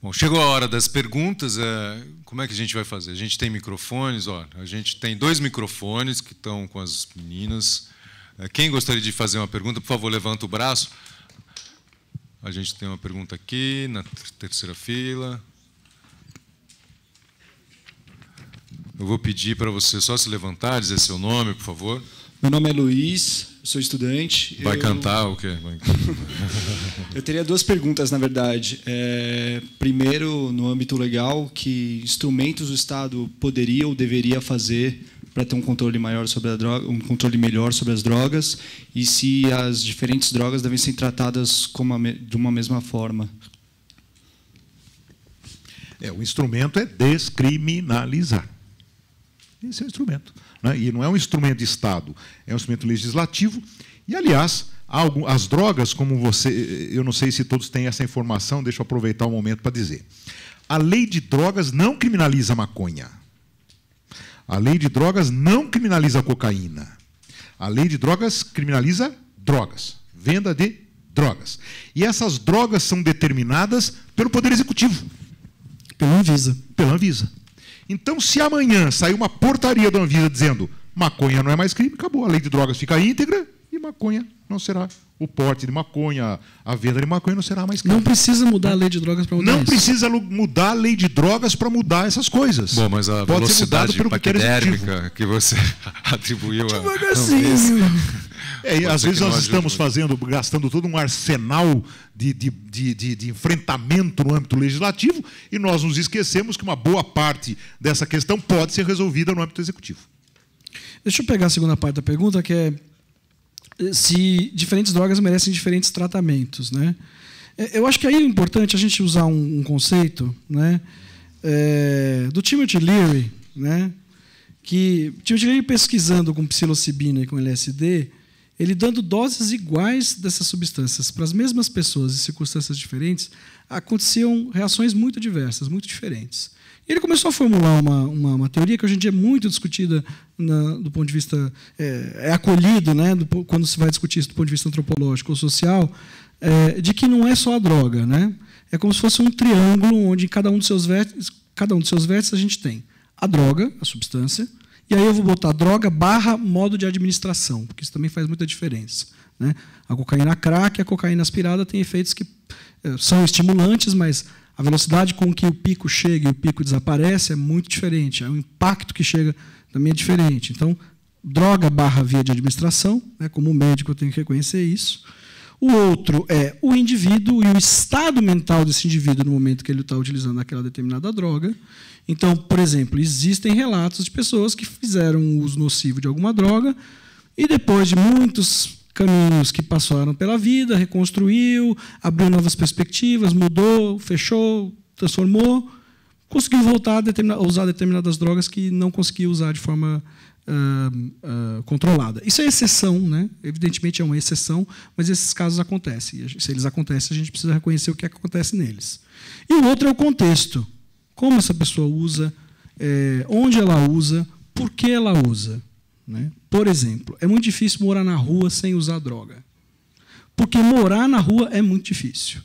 Bom, chegou a hora das perguntas. Como é que a gente vai fazer? A gente tem microfones, ó. A gente tem 2 microfones que estão com as meninas. Quem gostaria de fazer uma pergunta, por favor, levanta o braço. A gente tem uma pergunta aqui, na terceira fila. Eu vou pedir para você só se levantar, dizer seu nome, por favor. Meu nome é Luiz, sou estudante. Vai cantar o quê? Eu teria 2 perguntas, na verdade. Primeiro, no âmbito legal, que instrumentos o Estado poderia ou deveria fazer para ter um controle maior sobre a droga, um controle melhor sobre as drogas, e se as diferentes drogas devem ser tratadas de uma mesma forma. O instrumento é descriminalizar. Esse é o instrumento. Né? E não é um instrumento de Estado, é um instrumento legislativo. E, aliás, as drogas, como você... Eu não sei se todos têm essa informação, deixa eu aproveitar o momento para dizer. A lei de drogas não criminaliza a maconha. A lei de drogas não criminaliza a cocaína. A lei de drogas criminaliza drogas, venda de drogas. E essas drogas são determinadas pelo Poder Executivo. Pela Anvisa. Pela Anvisa. Então, se amanhã sair uma portaria da Anvisa dizendo maconha não é mais crime, acabou. A lei de drogas fica íntegra e maconha não será. O porte de maconha, a venda de maconha não será mais crime. Não precisa mudar a lei de drogas para mudar isso. Não precisa mudar a lei de drogas para mudar essas coisas. Bom, mas a pode velocidade ser mudado pelo paquidérmica que você atribuiu a... Devagarzinho. Às vezes nós estamos gastando todo um arsenal de enfrentamento no âmbito legislativo e nós nos esquecemos que uma boa parte dessa questão pode ser resolvida no âmbito executivo. Deixa eu pegar a segunda parte da pergunta, que é se diferentes drogas merecem diferentes tratamentos, né? Eu acho que aí é importante a gente usar um conceito, né, do Timothy Leary, né, que Timothy Leary, pesquisando com psilocibina e com LSD, ele dando doses iguais dessas substâncias para as mesmas pessoas em circunstâncias diferentes, aconteciam reações muito diversas, muito diferentes. E ele começou a formular uma teoria que hoje em dia é muito discutida do ponto de vista... acolhido, né, quando se vai discutir isso do ponto de vista antropológico ou social, de que não é só a droga. Né? É como se fosse um triângulo onde em cada um dos seus vértices a gente tem a droga, a substância, e aí eu vou botar droga / modo de administração, porque isso também faz muita diferença. Né? A cocaína crack e a cocaína aspirada têm efeitos que são estimulantes, mas a velocidade com que o pico chega e o pico desaparece é muito diferente. O impacto que chega também é diferente. Então, droga / via de administração, né? Como médico eu tenho que reconhecer isso. O outro é o indivíduo e o estado mental desse indivíduo no momento que ele está utilizando aquela determinada droga. Então, por exemplo, existem relatos de pessoas que fizeram um uso nocivo de alguma droga e depois de muitos caminhos que passaram pela vida, reconstruiu, abriu novas perspectivas, mudou, fechou, transformou, conseguiu voltar a usar determinadas drogas que não conseguia usar de forma controlada. Isso é exceção, né? Evidentemente é uma exceção, mas esses casos acontecem. Se eles acontecem, a gente precisa reconhecer o que acontece neles. E o outro é o contexto. Como essa pessoa usa, onde ela usa, por que ela usa. Né? Por exemplo, é muito difícil morar na rua sem usar droga. Porque morar na rua é muito difícil.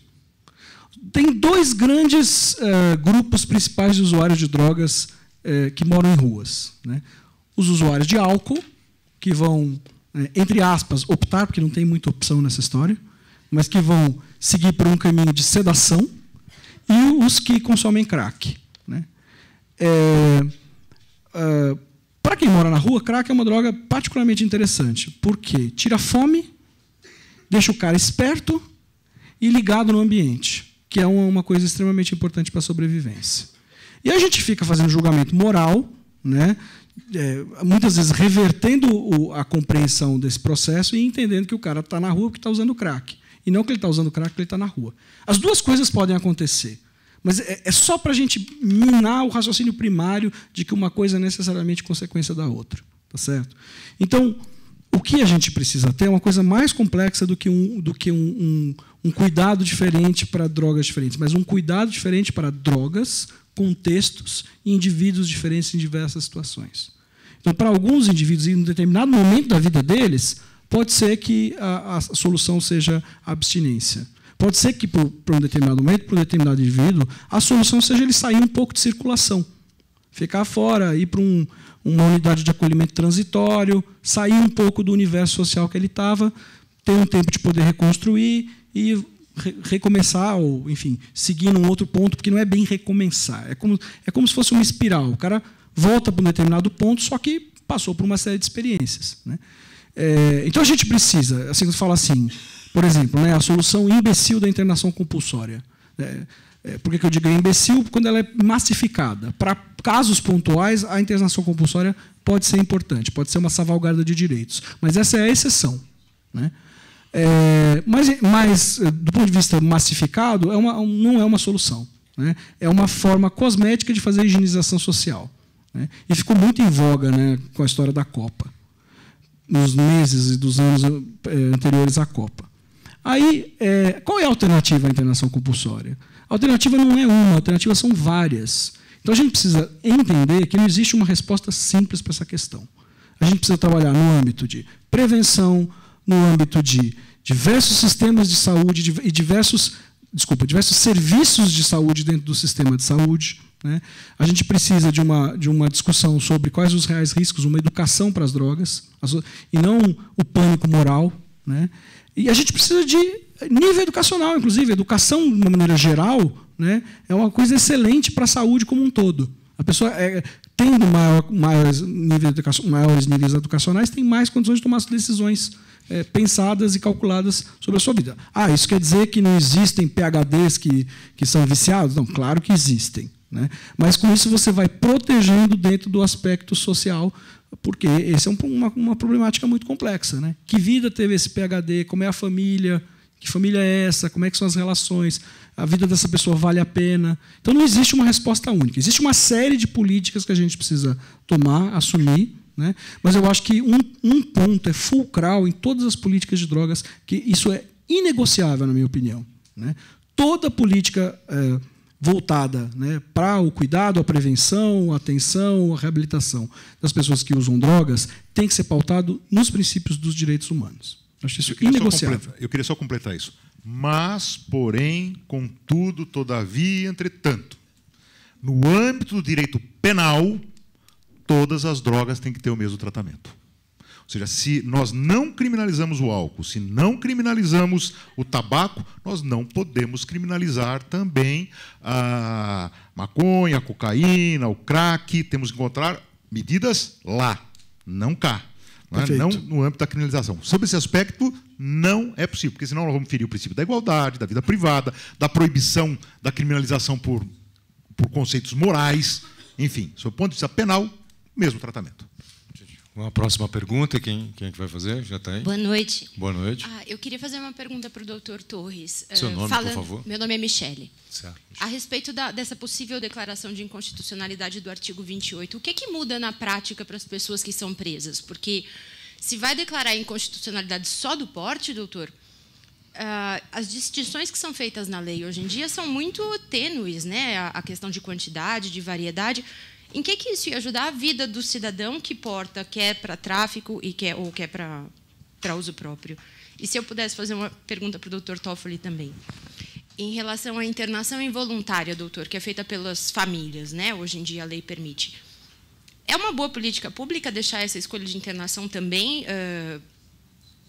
Tem 2 grandes grupos principais de usuários de drogas que moram em ruas. Né? Os usuários de álcool, que vão, entre aspas, optar, porque não tem muita opção nessa história, mas que vão seguir por um caminho de sedação, e os que consomem crack. Né? Para quem mora na rua, crack é uma droga particularmente interessante, porque tira fome, deixa o cara esperto e ligado no ambiente, que é uma coisa extremamente importante para a sobrevivência. E a gente fica fazendo julgamento moral, né, muitas vezes revertendo a compreensão desse processo e entendendo que o cara está na rua porque está usando crack, e não que ele está usando crack porque ele está na rua. As duas coisas podem acontecer. Mas é só para a gente minar o raciocínio primário de que uma coisa é necessariamente consequência da outra. Tá certo? Então, o que a gente precisa ter é uma coisa mais complexa do que um cuidado diferente para drogas diferentes, mas um cuidado diferente para drogas, contextos e indivíduos diferentes em diversas situações. Então, para alguns indivíduos, em um determinado momento da vida deles, pode ser que a solução seja a abstinência. Pode ser que, por um determinado momento, para um determinado indivíduo, a solução seja ele sair um pouco de circulação. Ficar fora, ir para uma unidade de acolhimento transitório, sair um pouco do universo social que ele estava, ter um tempo de poder reconstruir e recomeçar, ou, enfim, seguir num outro ponto, porque não é bem recomeçar. É como se fosse uma espiral. O cara volta para um determinado ponto, só que passou por uma série de experiências, né? Então a gente precisa, assim que você fala assim, por exemplo, né, a solução imbecil da internação compulsória. Por que eu digo imbecil? Quando ela é massificada. Para casos pontuais, a internação compulsória pode ser importante, pode ser uma salvaguarda de direitos, mas essa é a exceção, né? Mas, do ponto de vista massificado, não é uma solução, né? É uma forma cosmética de fazer a higienização social, né? E ficou muito em voga, né, com a história da Copa, nos meses e dos anos anteriores à Copa. Aí, qual é a alternativa à internação compulsória? A alternativa não é uma, a alternativa são várias. Então, a gente precisa entender que não existe uma resposta simples para essa questão. A gente precisa trabalhar no âmbito de prevenção, no âmbito de diversos sistemas de saúde e diversos serviços de saúde dentro do sistema de saúde, né? A gente precisa de uma discussão sobre quais os reais riscos, uma educação para as drogas, e não o pânico moral, né? E a gente precisa de nível educacional, inclusive. Educação, de uma maneira geral, né, é uma coisa excelente para a saúde como um todo. A pessoa, tendo maiores níveis educacionais, tem mais condições de tomar decisões pensadas e calculadas sobre a sua vida. Isso quer dizer que não existem PhDs que são viciados? Não, claro que existem, né? Mas com isso você vai protegendo dentro do aspecto social, porque essa é uma problemática muito complexa, né? Que vida teve esse PhD? Como é a família? Que família é essa? Como é que são as relações? A vida dessa pessoa vale a pena? Então não existe uma resposta única. Existe uma série de políticas que a gente precisa tomar, assumir, né? Mas eu acho que um ponto é fulcral em todas as políticas de drogas, que isso é inegociável, na minha opinião, né? Toda política voltada, né, para o cuidado, a prevenção, a atenção, a reabilitação das pessoas que usam drogas tem que ser pautado nos princípios dos direitos humanos. Acho isso inegociável. Eu queria só completar isso. Mas, porém, contudo, todavia, entretanto, no âmbito do direito penal, todas as drogas têm que ter o mesmo tratamento. Ou seja, se nós não criminalizamos o álcool, se não criminalizamos o tabaco, nós não podemos criminalizar também a maconha, a cocaína, o crack. Temos que encontrar medidas lá, não cá. Não no âmbito da criminalização. Sobre esse aspecto, não é possível, porque senão nós vamos ferir o princípio da igualdade, da vida privada, da proibição da criminalização por conceitos morais. Enfim, sob o ponto de vista penal, mesmo tratamento. Uma próxima pergunta, quem é que vai fazer? Já está aí? Boa noite. Boa noite. Eu queria fazer uma pergunta para o doutor Torres. Seu nome, por favor. Meu nome é Michele. Certo. A respeito dessa possível declaração de inconstitucionalidade do artigo 28, o que muda na prática para as pessoas que são presas? Porque se vai declarar a inconstitucionalidade só do porte, doutor, as distinções que são feitas na lei hoje em dia são muito tênues, né? A questão de quantidade, de variedade. Em que isso ia ajudar a vida do cidadão que porta, quer para tráfico ou quer para uso próprio? E se eu pudesse fazer uma pergunta para o doutor Toffoli também. Em relação à internação involuntária, doutor, que é feita pelas famílias, né? Hoje em dia a lei permite. É uma boa política pública deixar essa escolha de internação também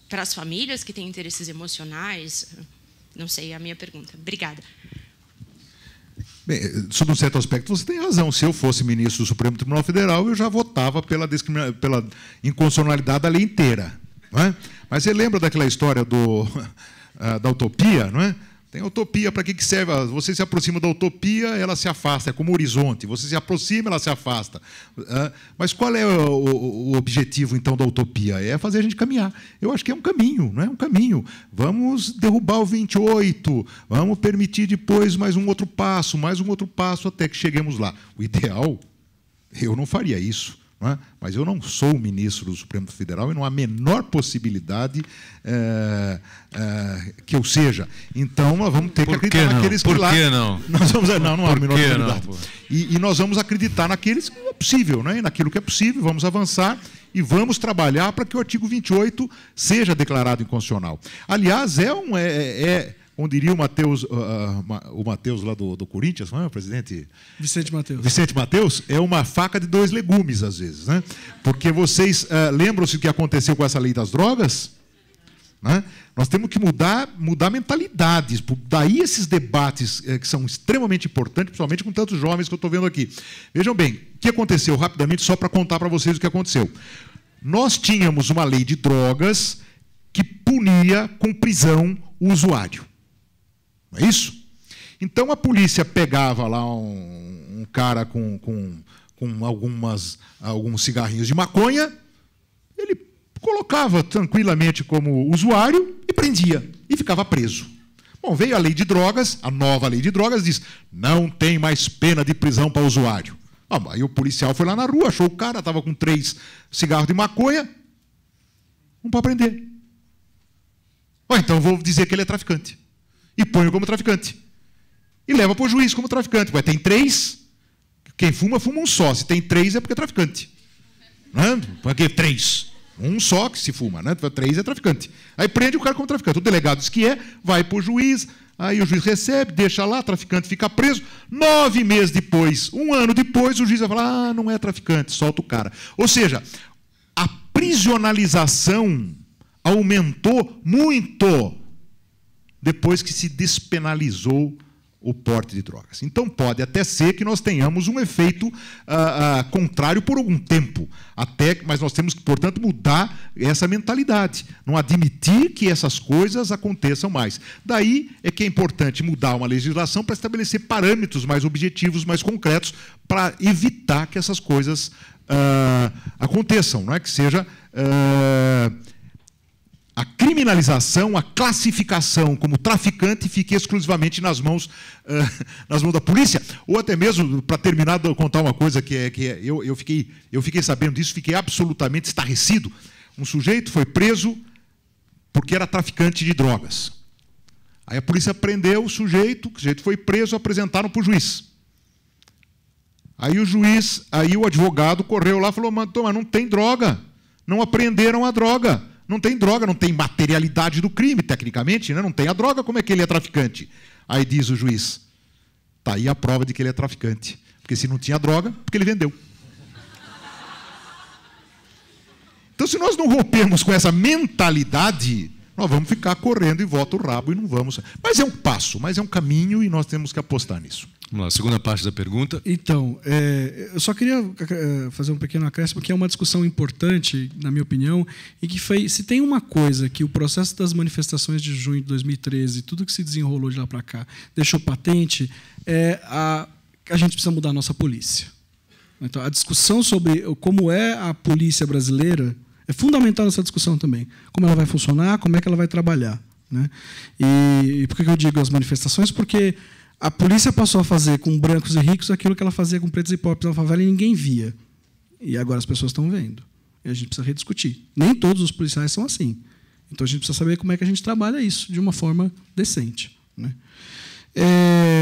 para as famílias que têm interesses emocionais? Não sei, é a minha pergunta. Obrigada. Bem, sob um certo aspecto, você tem razão. Se eu fosse ministro do Supremo Tribunal Federal, eu já votava pela inconstitucionalidade da lei inteira. Não é? Mas você lembra daquela história da utopia? Não é? Tem utopia, para que serve? Você se aproxima da utopia, ela se afasta, é como o horizonte. Você se aproxima, ela se afasta. Mas qual é o objetivo, então, da utopia? É fazer a gente caminhar. Eu acho que é um caminho, não é? Um caminho. Vamos derrubar o 28, vamos permitir depois mais um outro passo, até que cheguemos lá. O ideal, eu não faria isso. Não é? Mas eu não sou o ministro do Supremo Federal e não há a menor possibilidade que eu seja. Então, nós vamos ter que acreditar naqueles que lá... Por que não? Não há a menor possibilidade. E nós vamos acreditar naqueles que é possível, né? Naquilo que é possível, vamos avançar e vamos trabalhar para que o artigo 28 seja declarado inconstitucional. Aliás, Como diria o Matheus lá do Corinthians, não é, o presidente? Vicente Matheus. Vicente Matheus, é uma faca de 2 legumes, às vezes. Né? Porque vocês lembram-se do que aconteceu com essa lei das drogas? Né? Nós temos que mudar mentalidades. Daí esses debates que são extremamente importantes, principalmente com tantos jovens que eu estou vendo aqui. Vejam bem, o que aconteceu rapidamente, só para contar para vocês o que aconteceu. Nós tínhamos uma lei de drogas que punia com prisão o usuário. Não é isso? Então a polícia pegava lá um cara com alguns cigarrinhos de maconha, ele colocava tranquilamente como usuário e prendia, e ficava preso. Bom, veio a lei de drogas, a nova lei de drogas, diz, não tem mais pena de prisão para usuário. Aí o policial foi lá na rua, achou o cara, estava com 3 cigarros de maconha, não pode prender. Então vou dizer que ele é traficante. E põe como traficante. E leva para o juiz como traficante. Tem 3, quem fuma, fuma um só. Se tem 3 é porque é traficante. Né? Porque 3. Um só que se fuma, né? 3 é traficante. Aí prende o cara como traficante. O delegado diz que vai para o juiz, aí o juiz recebe, deixa lá, traficante fica preso. 9 meses depois, 1 ano depois, o juiz vai falar, não é traficante, solta o cara. Ou seja, a prisionalização aumentou muito depois que se despenalizou o porte de drogas. Então, pode até ser que nós tenhamos um efeito contrário por algum tempo, mas nós temos que, portanto, mudar essa mentalidade, não admitir que essas coisas aconteçam mais. Daí é que é importante mudar uma legislação para estabelecer parâmetros mais objetivos, mais concretos, para evitar que essas coisas aconteçam, não é? Que seja a criminalização, a classificação como traficante fique exclusivamente nas mãos da polícia. Ou até mesmo, para terminar, eu contar uma coisa eu fiquei sabendo disso, fiquei absolutamente estarrecido. Um sujeito foi preso porque era traficante de drogas. Aí a polícia prendeu o sujeito foi preso, apresentaram para o juiz. Aí o advogado correu lá e falou, mas não tem droga, não apreenderam a droga. Não tem droga, não tem materialidade do crime, tecnicamente, né? Não tem a droga, como é que ele é traficante? Aí diz o juiz, está aí a prova de que ele é traficante. Porque se não tinha droga, porque ele vendeu. Então, se nós não rompermos com essa mentalidade, nós vamos ficar correndo e volta o rabo e não vamos. Mas é um passo, mas é um caminho e nós temos que apostar nisso. Vamos lá, segunda parte da pergunta. Então, eu só queria fazer um pequeno acréscimo, que é uma discussão importante, na minha opinião, e que foi, se tem uma coisa que o processo das manifestações de junho de 2013, tudo que se desenrolou de lá para cá, deixou patente, a gente precisa mudar a nossa polícia. Então, a discussão sobre como é a polícia brasileira é fundamental nessa discussão também. Como ela vai funcionar, como é que ela vai trabalhar. Né? E por que eu digo as manifestações? Porque a polícia passou a fazer com brancos e ricos aquilo que ela fazia com pretos e pobres na favela e ninguém via. E agora as pessoas estão vendo. E a gente precisa rediscutir. Nem todos os policiais são assim. Então a gente precisa saber como é que a gente trabalha isso de uma forma decente. Né?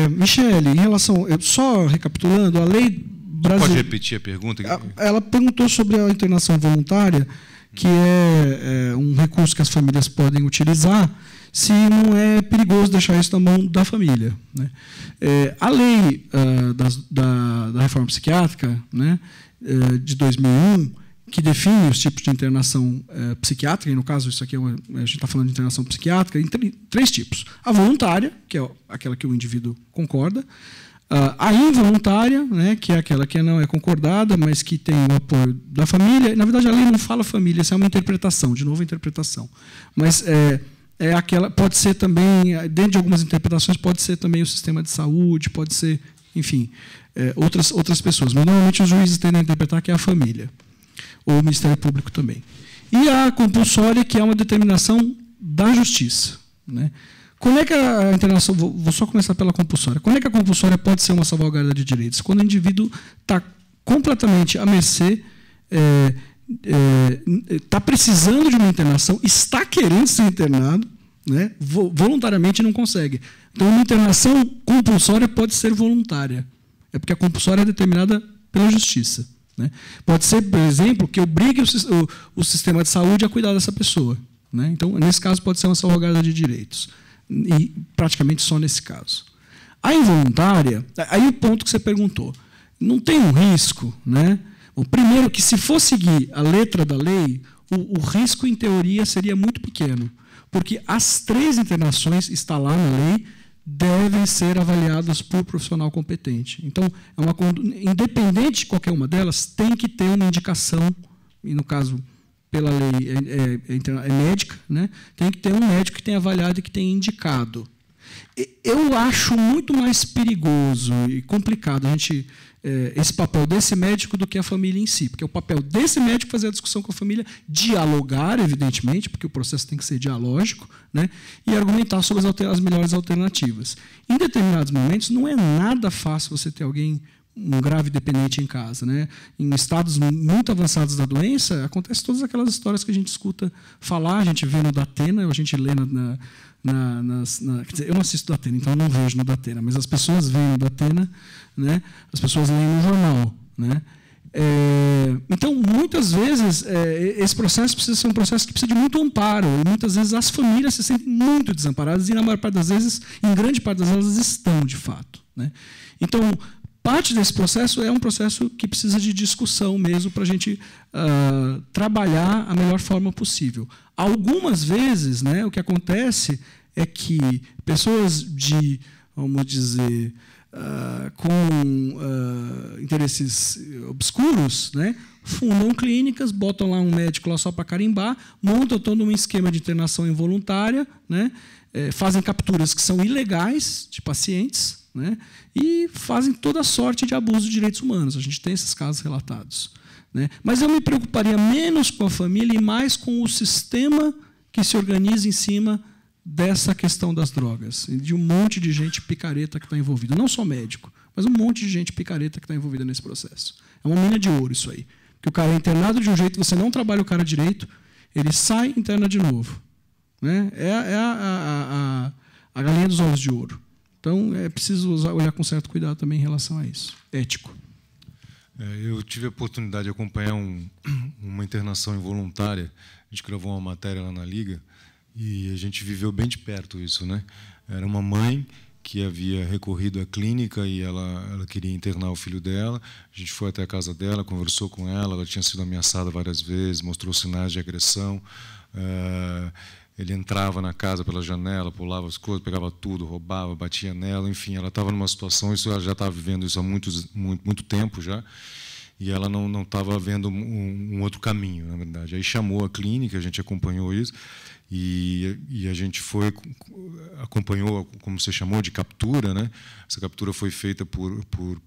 Michele, em relação. Só recapitulando, a lei brasileira. Pode repetir a pergunta? Ela perguntou sobre a internação voluntária, que é um recurso que as famílias podem utilizar, se não é perigoso deixar isso na mão da família. Né? A lei da reforma psiquiátrica, né, de 2001, que define os tipos de internação psiquiátrica, e no caso isso aqui a gente está falando de internação psiquiátrica, em 3 tipos. A voluntária, que é aquela que o indivíduo concorda, a involuntária, né, que é aquela que não é concordada, mas que tem o apoio da família. Na verdade, a lei não fala família, isso é uma interpretação, de novo, interpretação. Mas aquela, pode ser também, dentro de algumas interpretações, pode ser também o sistema de saúde, pode ser, enfim, outras pessoas. Mas normalmente os juízes tendem a interpretar que é a família, ou o Ministério Público também. E a compulsória, que é uma determinação da justiça. Né? Como é que a internação, vou só começar pela compulsória. Como é que a compulsória pode ser uma salvaguarda de direitos? Quando o indivíduo está completamente à mercê, está precisando de uma internação, está querendo ser internado, né, voluntariamente não consegue. Então, uma internação compulsória pode ser voluntária. É porque a compulsória é determinada pela justiça. Né? Pode ser, por exemplo, que obrigue o sistema de saúde a cuidar dessa pessoa. Né? Então, nesse caso, pode ser uma salvaguarda de direitos. e praticamente só nesse caso. A involuntária, aí o ponto que você perguntou, não tem um risco, né? O primeiro que, se for seguir a letra da lei, o risco, em teoria, seria muito pequeno, porque as 3 internações, está lá na lei, devem ser avaliadas por profissional competente. Então, independente de qualquer uma delas, tem que ter uma indicação, e no caso, pela lei é médica, né? Tem que ter um médico que tenha avaliado e que tenha indicado. Eu acho muito mais perigoso e complicado esse papel desse médico do que a família em si, porque é o papel desse médico fazer a discussão com a família, dialogar, evidentemente, porque o processo tem que ser dialógico, né, e argumentar sobre as melhores alternativas. Em determinados momentos, não é nada fácil você ter um grave dependente em casa, né? Em estados muito avançados da doença, acontecem todas aquelas histórias que a gente escuta falar, a gente vê no Datena, a gente lê quer dizer, eu não assisto Datena, então eu não vejo no Datena, mas as pessoas veem no Datena, né? As pessoas leem no jornal, né? Então, muitas vezes, esse processo precisa ser um processo que precisa de muito amparo, e muitas vezes as famílias se sentem muito desamparadas, e na maior parte das vezes, em grande parte das vezes, elas estão, de fato, né? Então, parte desse processo é um processo que precisa de discussão mesmo para a gente trabalhar a melhor forma possível. Algumas vezes, né, o que acontece é que pessoas vamos dizer, com interesses obscuros, né, fundam clínicas, botam lá um médico lá só para carimbar, montam todo um esquema de internação involuntária, né, fazem capturas que são ilegais de pacientes, né, e fazem toda sorte de abuso de direitos humanos. A gente tem esses casos relatados, né? Mas eu me preocuparia menos com a família e mais com o sistema que se organiza em cima dessa questão das drogas, e de um monte de gente picareta que está envolvida. Não só médico, mas um monte de gente picareta que está envolvida nesse processo. É uma mina de ouro isso aí. Porque o cara é internado de um jeito, você não trabalha o cara direito, ele sai e interna de novo, né? A galinha dos ovos de ouro. Então, é preciso olhar com certo cuidado também em relação a isso. Ético. Eu tive a oportunidade de acompanhar uma internação involuntária. A gente gravou uma matéria lá na Liga e a gente viveu bem de perto isso, né? Era uma mãe que havia recorrido à clínica e ela queria internar o filho dela. A gente foi até a casa dela, conversou com ela tinha sido ameaçada várias vezes, mostrou sinais de agressão. Ele entrava na casa pela janela, pulava as coisas, pegava tudo, roubava, batia nela, enfim, ela estava numa situação, ela já estava vivendo isso há muito tempo já, e ela não estava vendo um outro caminho, na verdade. Aí chamou a clínica, a gente acompanhou isso, e a gente acompanhou, como você chamou, de captura, né? Essa captura foi feita por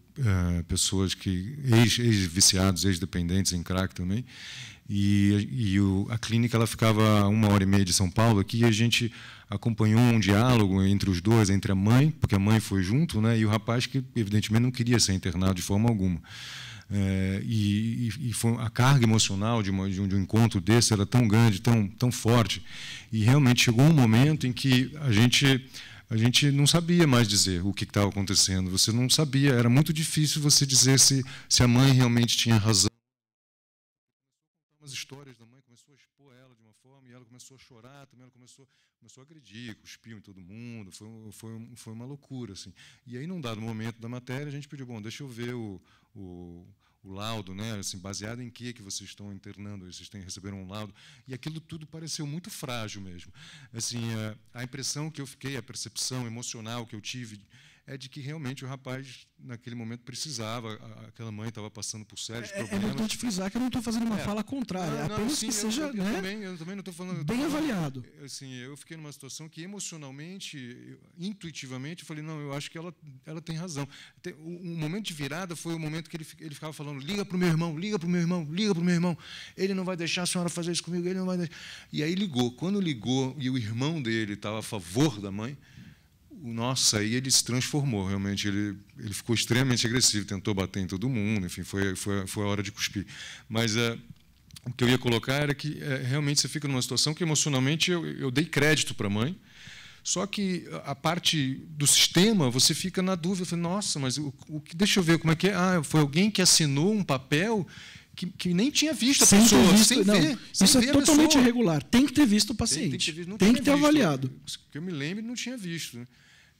pessoas ex-viciados, ex-dependentes em crack também. A clínica ela ficava a 1h30 de São Paulo aqui, e a gente acompanhou um diálogo entre os dois, entre a mãe, porque a mãe foi junto, né, e o rapaz que evidentemente não queria ser internado de forma alguma. Foi a carga emocional de um encontro desse era tão grande, tão forte, e realmente chegou um momento em que a gente não sabia mais dizer o que estava acontecendo. Você não sabia, era muito difícil você dizer se a mãe realmente tinha razão. As histórias da mãe começou a expor ela de uma forma, e ela começou a chorar também, ela começou a agredir, cuspiu em todo mundo, foi uma loucura, assim. E aí, num dado momento da matéria, a gente pediu, bom, deixa eu ver o laudo, né, assim, baseado em que vocês estão internando, vocês receberam um laudo, e aquilo tudo pareceu muito frágil mesmo. Assim, a impressão que eu fiquei, a percepção emocional que eu tive é de que realmente o rapaz, naquele momento, precisava, aquela mãe estava passando por sérios problemas. É importante frisar que eu não estou fazendo uma fala contrária, apenas que seja eu também não estou falando bem avaliado. Assim, eu fiquei numa situação que, emocionalmente, intuitivamente, eu falei, não, eu acho que ela tem razão. Um momento de virada foi o momento que ele ficava falando, liga para o meu irmão, liga para o meu irmão, liga para o meu irmão, ele não vai deixar a senhora fazer isso comigo, ele não vai deixar. E aí ligou. Quando ligou e o irmão dele estava a favor da mãe, nossa, aí ele se transformou, realmente, ele ficou extremamente agressivo, tentou bater em todo mundo, enfim, foi a hora de cuspir. Mas o que eu ia colocar era que realmente você fica numa situação que emocionalmente eu dei crédito para a mãe, só que a parte do sistema, você fica na dúvida, falei, nossa, mas deixa eu ver como é que é. Foi alguém que assinou um papel que nem tinha visto a Sem pessoa, ter visto, sem não, ver. isso é totalmente irregular. Tem que ter visto o paciente. Tem que ter avaliado. Que eu me lembro, não tinha visto. Né?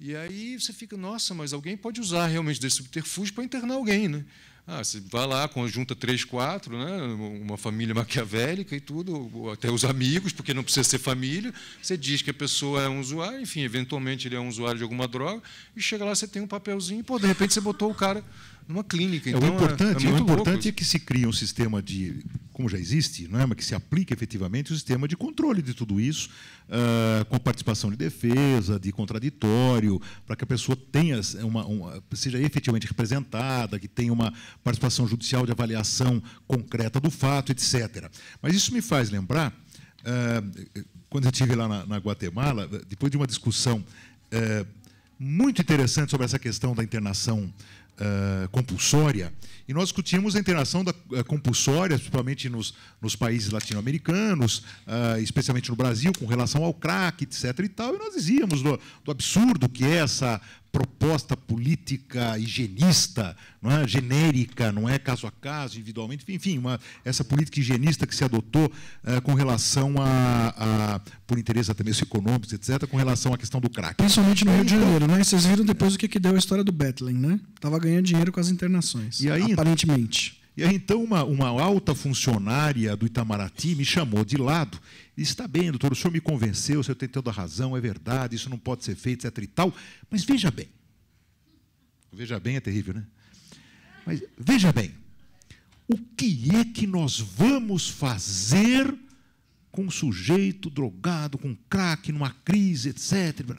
E aí você fica, nossa, mas alguém pode usar realmente desse subterfúgio para internar alguém. Né? Você vai lá, conjunta 3, 4, né? Uma família maquiavélica e tudo, ou até os amigos, porque não precisa ser família. Você diz que a pessoa é um usuário, enfim, eventualmente ele é um usuário de alguma droga, e chega lá, você tem um papelzinho, e, pô, de repente você botou o cara numa clínica. Então, o importante é que se crie um sistema de, como já existe, não é? Mas que se aplique efetivamente um sistema de controle de tudo isso, com participação de defesa, de contraditório, para que a pessoa tenha seja efetivamente representada, que tenha uma participação judicial de avaliação concreta do fato, etc. Mas isso me faz lembrar, quando eu estive lá na Guatemala, depois de uma discussão muito interessante sobre essa questão da internação compulsória, e nós discutimos a internação compulsória, principalmente nos países latino-americanos, especialmente no Brasil, com relação ao crack, etc. E tal, e nós dizíamos do absurdo que é essa proposta política higienista, não é? Genérica, não é caso a caso, individualmente, enfim, essa política higienista que se adotou com relação por interesses até mesmo econômicos, etc., com relação à questão do crack. Principalmente no Rio de Janeiro, né? Vocês viram depois o que deu a história do Bethlehem, né? Estava ganhando dinheiro com as internações, e aí, aparentemente. E aí, então, uma alta funcionária do Itamaraty me chamou de lado e disse: está bem, doutor, o senhor me convenceu, o senhor tem toda a razão, é verdade, isso não pode ser feito, etc. e tal, mas veja bem. Veja bem é terrível, né? Mas veja bem, o que é que nós vamos fazer com um sujeito drogado, com crack, numa crise, etc.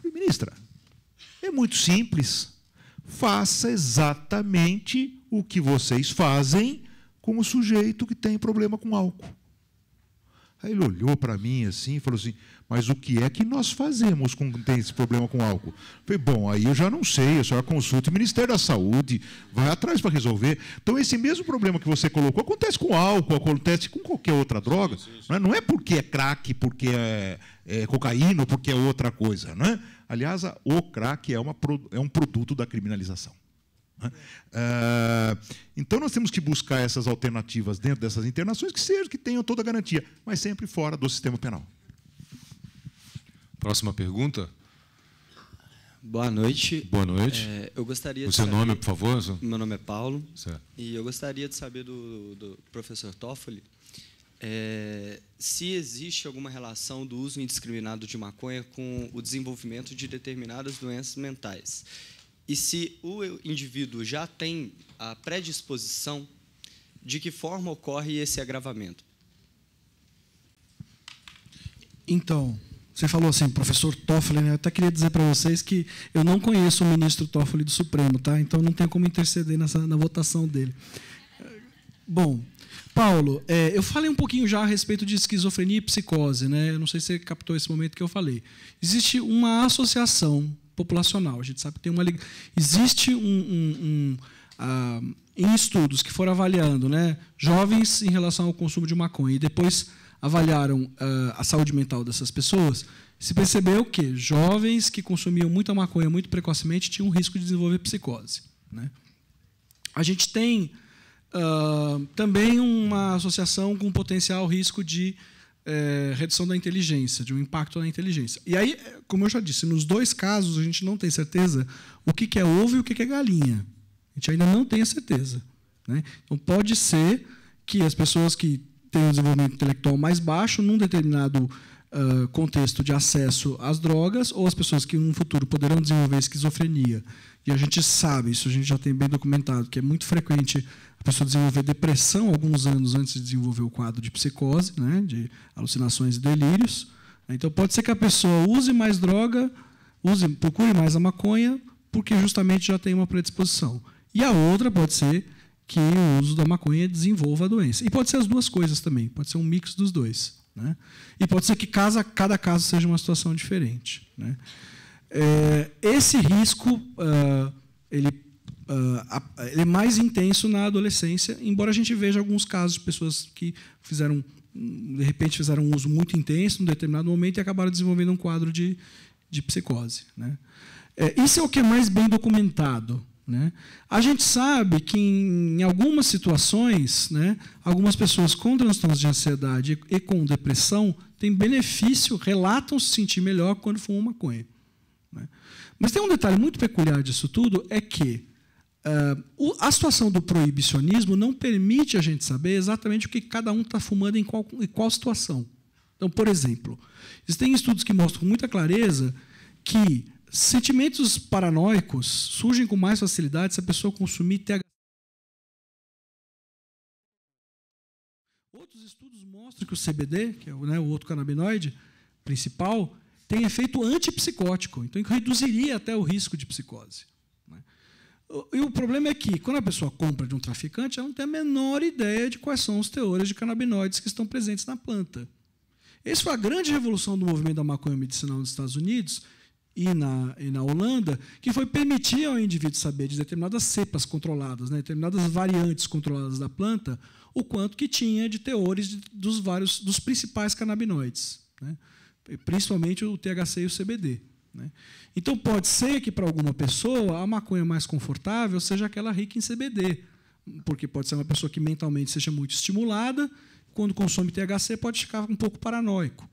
Ministra, é muito simples. Faça exatamente o que vocês fazem com o sujeito que tem problema com álcool. Aí ele olhou para mim assim e falou assim: mas o que é que nós fazemos com quem tem esse problema com álcool? Eu falei: bom, aí eu já não sei, a senhora consulta o Ministério da Saúde, vai atrás para resolver. Então, esse mesmo problema que você colocou acontece com álcool, acontece com qualquer outra droga. Sim. Não é porque é crack, porque é cocaína, ou porque é outra coisa. Não é? Aliás, o crack é um produto da criminalização. Então, nós temos que buscar essas alternativas dentro dessas internações que tenham toda a garantia, mas sempre fora do sistema penal. Próxima pergunta. Boa noite. Boa noite. Eu gostaria de o seu saber... nome, por favor? Meu nome é Paulo. Certo. E eu gostaria de saber do professor Toffoli se existe alguma relação do uso indiscriminado de maconha com o desenvolvimento de determinadas doenças mentais. E se o indivíduo já tem a predisposição, de que forma ocorre esse agravamento? Então, você falou assim, professor Toffoli, né? Eu até queria dizer para vocês que eu não conheço o ministro Toffoli do Supremo, tá? Então não tenho como interceder na votação dele. Bom, Paulo, eu falei um pouquinho já a respeito de esquizofrenia e psicose, né? Eu não sei se você captou esse momento que eu falei. Existe uma associação populacional, a gente sabe que tem existe em estudos que foram avaliando, né, jovens em relação ao consumo de maconha e depois avaliaram a saúde mental dessas pessoas, se percebeu que jovens que consumiam muita maconha muito precocemente tinham um risco de desenvolver psicose, né? A gente tem também uma associação com potencial risco de redução da inteligência, de um impacto na inteligência. E aí, como eu já disse, nos dois casos a gente não tem certeza o que é ovo e o que é galinha. A gente ainda não tem a certeza, né? Então, pode ser que as pessoas que têm um desenvolvimento intelectual mais baixo, num determinado contexto de acesso às drogas, ou as pessoas que, no futuro, poderão desenvolver esquizofrenia. E a gente sabe, isso a gente já tem bem documentado, que é muito frequente a pessoa desenvolver depressão alguns anos antes de desenvolver o quadro de psicose, né, de alucinações e delírios. Então, pode ser que a pessoa use mais droga, procure mais a maconha, porque justamente já tem uma predisposição. E a outra pode ser que o uso da maconha desenvolva a doença. E pode ser as duas coisas também, pode ser um mix dos dois, né? E pode ser que cada caso seja uma situação diferente, né? Esse risco ele é mais intenso na adolescência, embora a gente veja alguns casos de pessoas que de repente fizeram um uso muito intenso em um determinado momento e acabaram desenvolvendo um quadro de psicose, né? Isso é o que é mais bem documentado, né? A gente sabe que, em algumas situações, né, algumas pessoas com transtornos de ansiedade e com depressão têm benefício, relatam se sentir melhor quando fumam maconha, né? Mas tem um detalhe muito peculiar disso tudo, é que a situação do proibicionismo não permite a gente saber exatamente o que cada um está fumando em qual situação. Então, por exemplo, existem estudos que mostram com muita clareza que sentimentos paranoicos surgem com mais facilidade se a pessoa consumir THC. Outros estudos mostram que o CBD, que é o outro canabinoide principal, tem efeito antipsicótico, então reduziria até o risco de psicose. E o problema é que, quando a pessoa compra de um traficante, ela não tem a menor ideia de quais são os teores de canabinoides que estão presentes na planta. Essa foi a grande revolução do movimento da maconha medicinal nos Estados Unidos e na Holanda, que foi permitir ao indivíduo saber de determinadas cepas controladas, né, determinadas variantes controladas da planta, o quanto que tinha de teores dos principais canabinoides, né, principalmente o THC e o CBD. Né? Então, pode ser que, para alguma pessoa, a maconha mais confortável seja aquela rica em CBD, porque pode ser uma pessoa que mentalmente seja muito estimulada, quando consome THC pode ficar um pouco paranoico.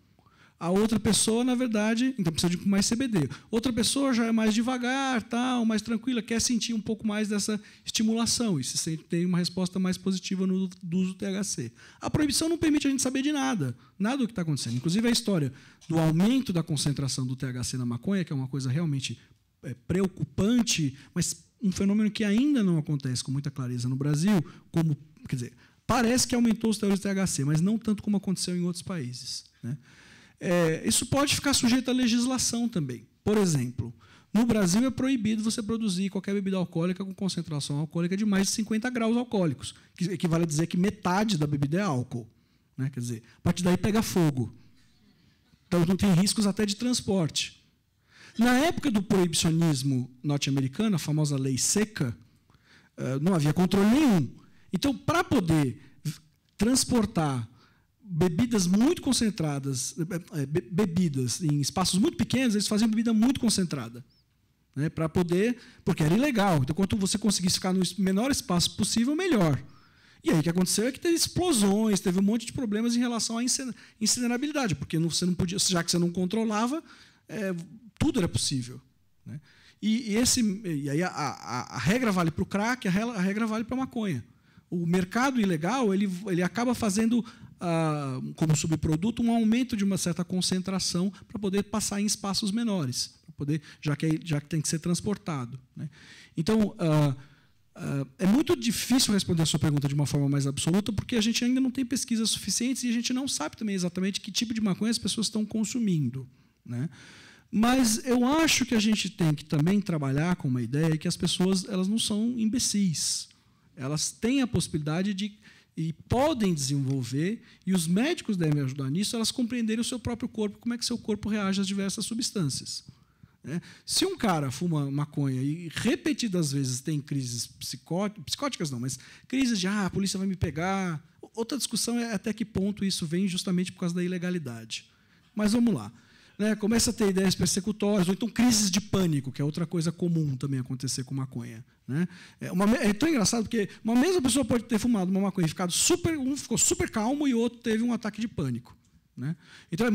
A outra pessoa, na verdade, então precisa de mais CBD. Outra pessoa já é mais devagar, tal, mais tranquila, quer sentir um pouco mais dessa estimulação e se sente, tem uma resposta mais positiva no uso do THC. A proibição não permite a gente saber de nada do que está acontecendo. Inclusive, a história do aumento da concentração do THC na maconha, que é uma coisa realmente preocupante, mas um fenômeno que ainda não acontece com muita clareza no Brasil, quer dizer, parece que aumentou os teores de THC, mas não tanto como aconteceu em outros países, né? Isso pode ficar sujeito à legislação também. Por exemplo, no Brasil é proibido você produzir qualquer bebida alcoólica com concentração alcoólica de mais de 50 graus alcoólicos, que equivale a dizer que metade da bebida é álcool, né? Quer dizer, a partir daí pega fogo. Então não tem riscos até de transporte. Na época do proibicionismo norte-americano, a famosa lei seca, não havia controle nenhum. Então, para poder transportar bebidas muito concentradas, bebidas em espaços muito pequenos, eles faziam bebida muito concentrada, né, para poder, porque era ilegal. Então, quanto você conseguisse ficar no menor espaço possível, melhor. E aí o que aconteceu é que teve explosões, teve um monte de problemas em relação à incinerabilidade, porque você não podia, já que você não controlava, tudo era possível, né? E aí a regra vale para o crack, a regra vale para a maconha. O mercado ilegal ele acaba fazendo, como subproduto, um aumento de uma certa concentração para poder passar em espaços menores, já que tem que ser transportado, né? Então, é muito difícil responder a sua pergunta de uma forma mais absoluta, porque a gente ainda não tem pesquisas suficientes e a gente não sabe também exatamente que tipo de maconha as pessoas estão consumindo, né? Mas eu acho que a gente tem que também trabalhar com uma ideia que as pessoas elas não são imbecis. Elas têm a possibilidade e podem desenvolver, e os médicos devem ajudar nisso, elas compreenderem o seu próprio corpo, como é que seu corpo reage às diversas substâncias, né? Se um cara fuma maconha e repetidas vezes tem crises psicóticas não, mas crises de a polícia vai me pegar. Outra discussão é até que ponto isso vem justamente por causa da ilegalidade. Mas vamos lá. Né, começa a ter ideias persecutórias, ou então crises de pânico, que é outra coisa comum também acontecer com maconha, né? É tão engraçado porque uma mesma pessoa pode ter fumado uma maconha e um ficou super calmo e o outro teve um ataque de pânico, né? Então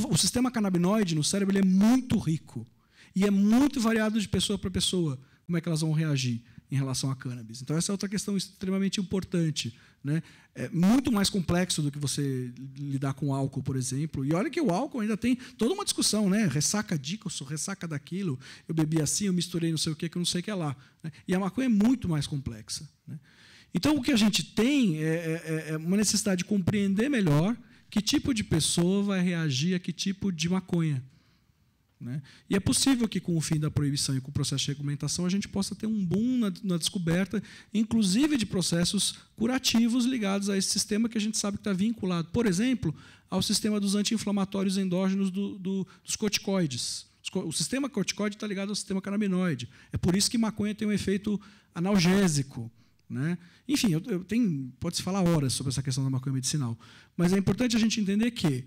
o sistema canabinoide no cérebro ele é muito rico e é muito variado de pessoa para pessoa, como é que elas vão reagir em relação à cannabis. Então essa é outra questão extremamente importante, né? É muito mais complexo do que você lidar com álcool, por exemplo. E olha que o álcool ainda tem toda uma discussão, né? Ressaca disso, ressaca daquilo. Eu bebi assim, eu misturei não sei o que eu não sei o que lá, né? E a maconha é muito mais complexa, né? Então o que a gente tem é uma necessidade de compreender melhor que tipo de pessoa vai reagir a que tipo de maconha, né? E é possível que, com o fim da proibição e com o processo de regulamentação, a gente possa ter um boom na descoberta, inclusive de processos curativos ligados a esse sistema que a gente sabe que está vinculado, por exemplo, ao sistema dos anti-inflamatórios endógenos dos corticoides. O sistema corticoide está ligado ao sistema canabinoide. É por isso que maconha tem um efeito analgésico, né? Enfim, pode-se falar horas sobre essa questão da maconha medicinal, mas é importante a gente entender que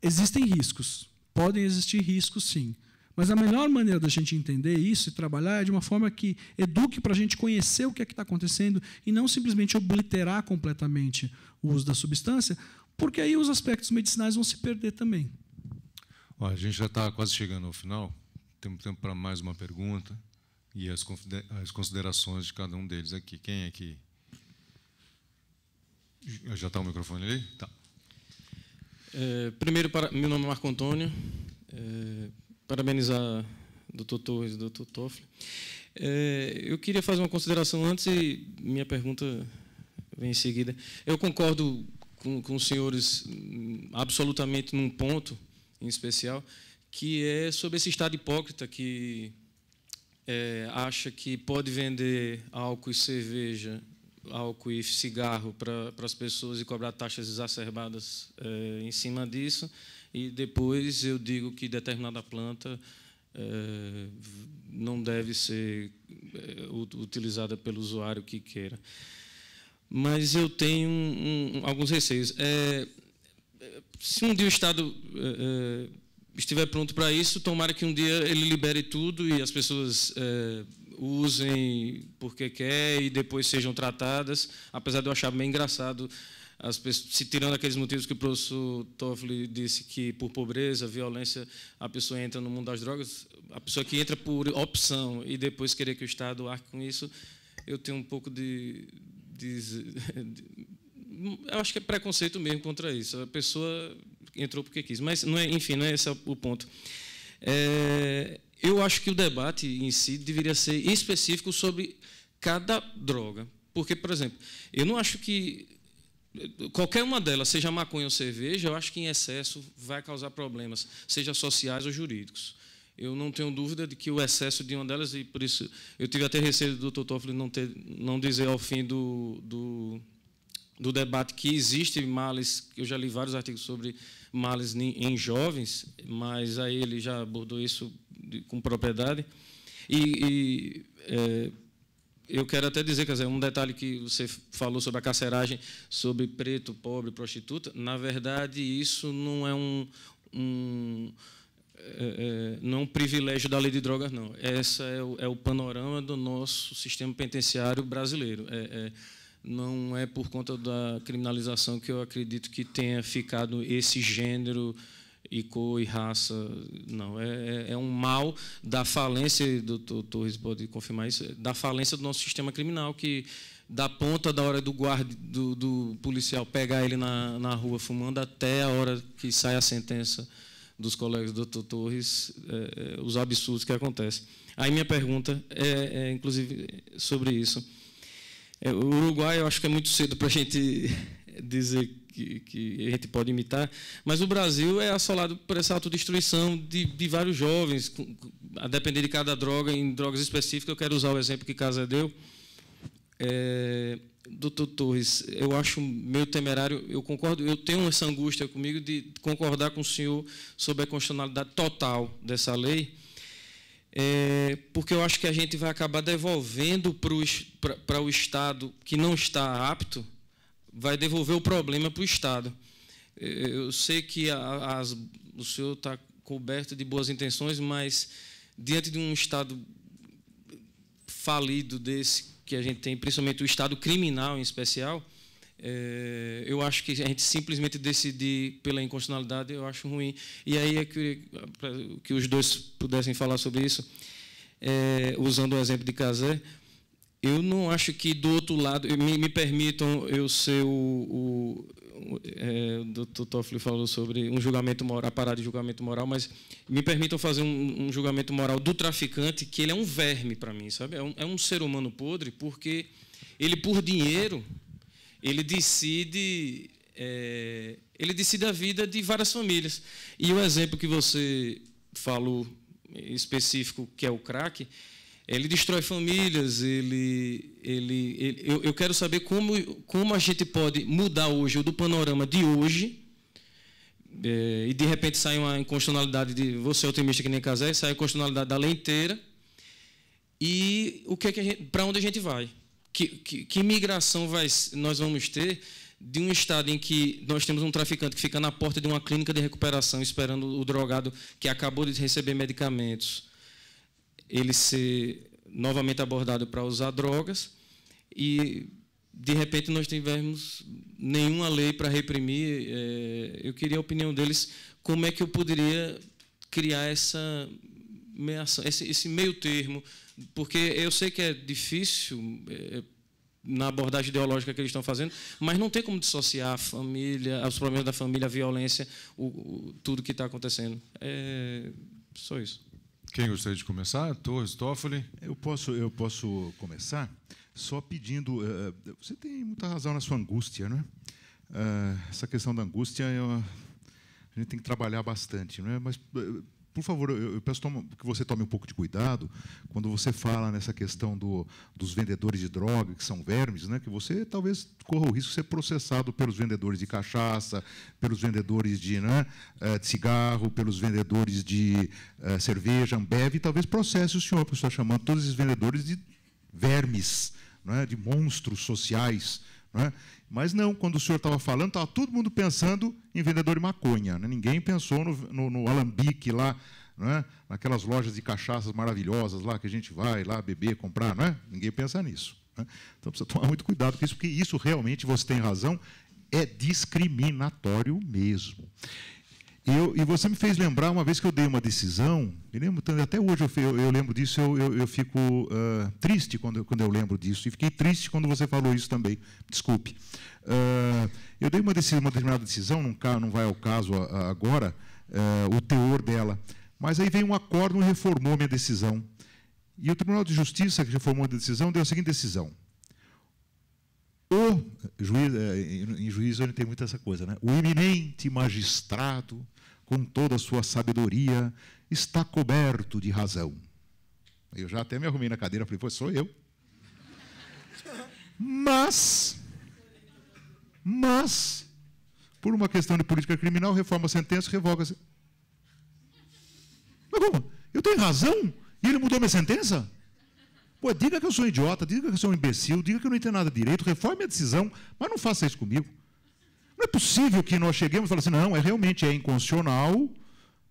existem riscos. Podem existir riscos, sim, Mas a melhor maneira da gente entender isso e trabalhar é de uma forma que eduque para a gente conhecer o que é que está acontecendo e não simplesmente obliterar completamente o uso da substância, porque aí os aspectos medicinais vão se perder também. Ó, a gente já está quase chegando ao final. Temos tempo para mais uma pergunta e as considerações de cada um deles aqui. Quem é que... Já está o microfone ali? Tá. Primeiro, meu nome é Marco Antônio. Parabenizar o Dr. Torres e o Dr. Toffoli. Eu queria fazer uma consideração antes e minha pergunta vem em seguida. Eu concordo com os senhores absolutamente num ponto em especial, que é sobre esse Estado hipócrita que acha que pode vender álcool e cerveja, álcool e cigarro para as pessoas e cobrar taxas exacerbadas em cima disso, e depois eu digo que determinada planta não deve ser utilizada pelo usuário que queira. Mas eu tenho alguns receios. Se um dia o Estado estiver pronto para isso, tomara que um dia ele libere tudo e as pessoas usem porque quer e depois sejam tratadas, apesar de eu achar bem engraçado, as pessoas, se tirando aqueles motivos que o professor Toffoli disse que por pobreza, violência, a pessoa entra no mundo das drogas, a pessoa que entra por opção e depois querer que o Estado arque com isso, eu tenho um pouco eu acho que é preconceito mesmo contra isso. A pessoa entrou porque quis. Mas, não é, enfim, não é esse o ponto. Eu acho que o debate em si deveria ser específico sobre cada droga. Porque, por exemplo, eu não acho que qualquer uma delas, seja maconha ou cerveja, eu acho que em excesso vai causar problemas, seja sociais ou jurídicos. Eu não tenho dúvida de que o excesso de uma delas, e por isso eu tive até receio do Dr. Toffoli não dizer ao fim do debate que existe males, eu já li vários artigos sobre males em jovens, mas aí ele já abordou isso com propriedade. Eu quero até dizer, quer dizer, um detalhe que você falou sobre a carceragem, sobre preto, pobre, prostituta, na verdade, isso não é não é um privilégio da lei de drogas, não. Esse é o panorama do nosso sistema penitenciário brasileiro. Não é por conta da criminalização que eu acredito que tenha ficado esse gênero e cor e raça. Não, é um mal da falência, o doutor Torres pode confirmar isso, da falência do nosso sistema criminal, que da ponta da hora do guarda, do policial pegar ele na rua fumando até a hora que sai a sentença dos colegas do Dr. Torres, os absurdos que acontecem. Aí minha pergunta inclusive, sobre isso. O Uruguai, eu acho que é muito cedo para a gente dizer que a gente pode imitar, mas o Brasil é assolado por essa autodestruição de vários jovens, a depender de cada droga, em drogas específicas. Eu quero usar o exemplo que Casa deu. Doutor Torres, eu acho meio temerário, eu concordo, eu tenho essa angústia comigo de concordar com o senhor sobre a constitucionalidade total dessa lei, porque eu acho que a gente vai acabar devolvendo para o Estado que não está apto, vai devolver o problema para o Estado. Eu sei que o senhor está coberto de boas intenções, mas diante de um Estado falido desse que a gente tem, principalmente o Estado criminal em especial, eu acho que a gente simplesmente decidir pela inconstitucionalidade, eu acho ruim. E aí eu queria que os dois pudessem falar sobre isso, usando o exemplo de Casé. Eu não acho que, do outro lado, me permitam eu ser o Dr. Toffoli falou sobre um julgamento moral, a parada de julgamento moral, mas me permitam fazer um julgamento moral do traficante, que ele é um verme para mim, sabe? É um ser humano podre, porque ele, por dinheiro, ele decide a vida de várias famílias. E o exemplo que você falou específico, que é o crack, ele destrói famílias. Eu quero saber como a gente pode mudar hoje, o do panorama de hoje, e de repente sai uma inconstitucionalidade de você é otimista que nem Casé, sai a inconstitucionalidade da lei inteira, e para onde a gente vai? Que migração nós vamos ter de um estado em que nós temos um traficante que fica na porta de uma clínica de recuperação esperando o drogado que acabou de receber medicamentos, ele ser novamente abordado para usar drogas, e de repente nós tivemos nenhuma lei para reprimir. Eu queria a opinião deles, como é que eu poderia criar essa meiação, esse meio termo, porque eu sei que é difícil na abordagem ideológica que eles estão fazendo, mas não tem como dissociar a família, os problemas da família, a violência, tudo que está acontecendo. Só isso. Quem gostaria de começar? Torres, Toffoli? Eu posso começar só pedindo... você tem muita razão na sua angústia, não é? Essa questão da angústia, a gente tem que trabalhar bastante, não é? Mas, por favor, eu peço que você tome um pouco de cuidado quando você fala nessa questão dos vendedores de droga, que são vermes, né? Que você talvez corra o risco de ser processado pelos vendedores de cachaça, pelos vendedores de cigarro, pelos vendedores de cerveja, Ambev, e talvez processe o senhor, porque o senhor está chamando todos esses vendedores de vermes, não é? De monstros sociais. Não é? Mas não, quando o senhor estava falando, estava todo mundo pensando em vendedor de maconha. Né? Ninguém pensou no alambique lá, não é? Naquelas lojas de cachaças maravilhosas lá que a gente vai lá beber, comprar. Não é? Ninguém pensa nisso. Né? Então precisa tomar muito cuidado com isso, porque isso realmente, você tem razão, é discriminatório mesmo. E você me fez lembrar uma vez que eu dei uma decisão, me lembro, até hoje eu lembro disso, eu fico triste quando eu lembro disso, e fiquei triste quando você falou isso também, desculpe. Eu dei uma determinada decisão, não vai ao caso agora o teor dela, mas aí veio um acórdão e reformou a minha decisão. E o Tribunal de Justiça, que reformou a decisão, deu a seguinte decisão. O juiz, em juízo ele tem muito essa coisa, né? O eminente magistrado, com toda a sua sabedoria, está coberto de razão. Eu já até me arrumei na cadeira, falei, pô, sou eu. Mas, por uma questão de política criminal, reforma a sentença, revoga-se. Mas como? Eu tenho razão? E ele mudou minha sentença? Pô, diga que eu sou um idiota, diga que eu sou um imbecil, diga que eu não entendo nada direito, reforme a decisão, mas não faça isso comigo. Não é possível que nós cheguemos e falemos assim, não, realmente é inconstitucional,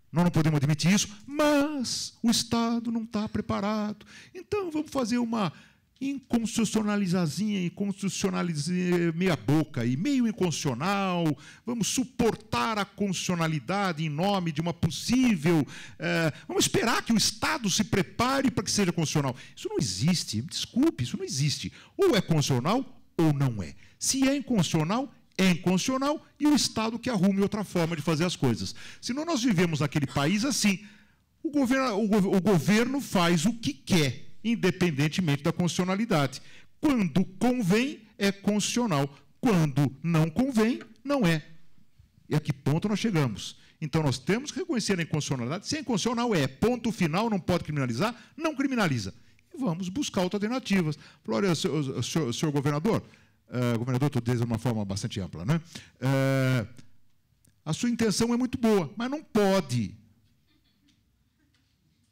nós não podemos admitir isso, mas o Estado não está preparado. Então, vamos fazer uma inconstitucionalizazinha, meia boca, e meio inconstitucional, vamos suportar a constitucionalidade em nome de uma possível... vamos esperar que o Estado se prepare para que seja constitucional. Isso não existe, desculpe, isso não existe. Ou é constitucional ou não é. Se é inconstitucional e o Estado que arrume outra forma de fazer as coisas. Senão nós vivemos naquele país assim, o governo faz o que quer, independentemente da constitucionalidade. Quando convém, é constitucional. Quando não convém, não é. E a que ponto nós chegamos? Então, nós temos que reconhecer a inconstitucionalidade. Se é inconstitucional, ponto final, não pode criminalizar, não criminaliza. E vamos buscar outras alternativas. Olha, senhor governador, governador, estou dizendo de uma forma bastante ampla, né? A sua intenção é muito boa, mas não pode.